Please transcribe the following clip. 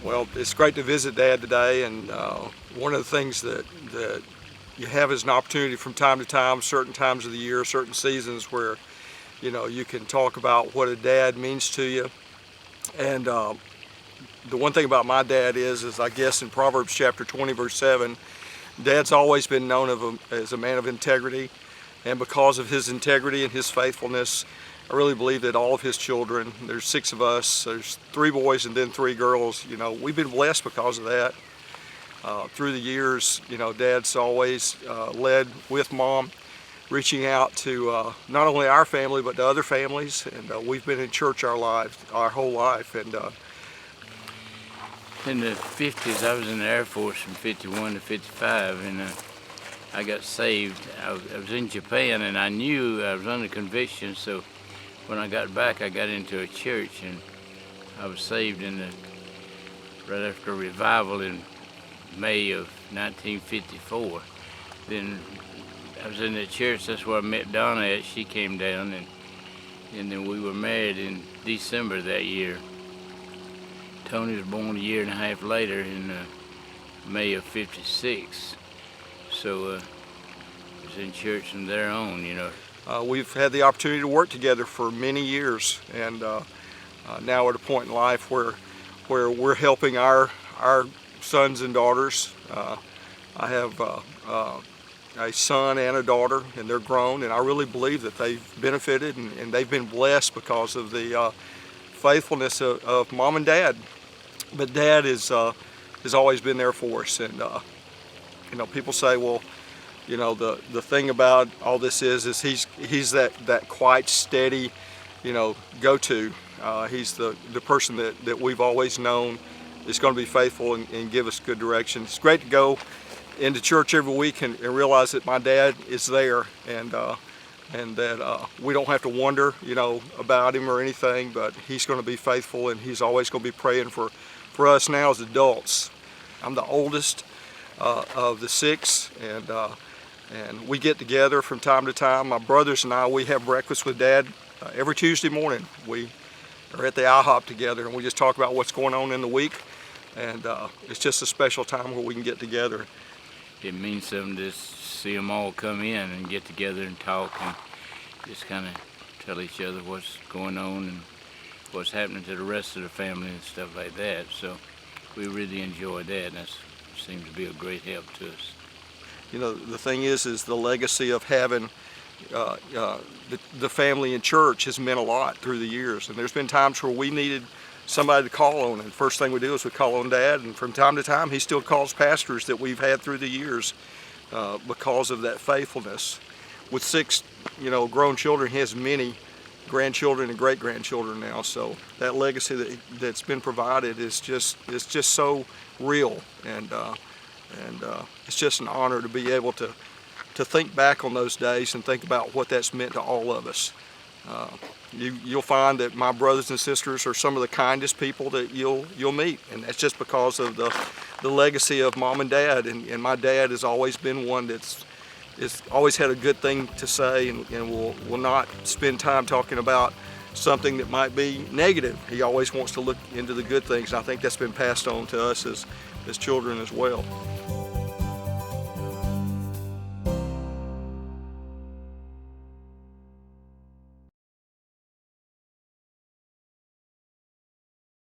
Well, it's great to visit Dad today, and one of the things that you have is an opportunity from time to time, certain times of the year, certain seasons, where you can talk about what a dad means to you. And the one thing about my dad is I guess in Proverbs chapter 20 verse 7, Dad's always been known as a man of integrity, and because of his integrity and his faithfulness, I really believe that all of his children, there's 6 of us, there's 3 boys and then 3 girls, we've been blessed because of that. Through the years, Dad's always led with Mom, reaching out to not only our family but to other families, and we've been in church our whole life. And in the 50s, I was in the Air Force from 51 to 55, and I got saved. I was in Japan, and I knew I was under conviction, so when I got back, I got into a church, and I was saved right after a revival in May of 1954. Then I was in the church. That's where I met Donna at. She came down, and then we were married in December that year. Tony was born a year and a half later in May of 56. So I was in church from there on, We've had the opportunity to work together for many years, and now we're at a point in life where we're helping our sons and daughters. I have a son and a daughter, and they're grown, and I really believe that they've benefited and they've been blessed because of the faithfulness of Mom and Dad. But Dad has always been there for us, and people say, well, the thing about all this is he's that quiet, steady, go-to. He's the person that we've always known is going to be faithful and give us good direction. It's great to go into church every week and realize that my dad is there, and that we don't have to wonder, about him or anything, but he's going to be faithful, and he's always going to be praying for us now as adults. I'm the oldest of the 6, and we get together from time to time. My brothers and I, we have breakfast with Dad every Tuesday morning. We are at the IHOP together, and we just talk about what's going on in the week, and it's just a special time where we can get together. It means something to see them all come in and get together and talk and just kind of tell each other what's going on and what's happening to the rest of the family and stuff like that. So we really enjoy that, and that seems to be a great help to us. The thing is the legacy of having the family in church has meant a lot through the years, and there's been times where we needed somebody to call on, and the first thing we do is we call on Dad, and from time to time he still calls pastors that we've had through the years because of that faithfulness. With 6 grown children, he has many grandchildren and great-grandchildren now, so that legacy that's been provided is just so real, and it's just an honor to be able to think back on those days and think about what that's meant to all of us. You'll find that my brothers and sisters are some of the kindest people that you'll meet, and that's just because of the legacy of Mom and Dad, and my dad has always been one that's always had a good thing to say, and will not spend time talking about something that might be negative. He always wants to look into the good things, and I think that's been passed on to us as children as well.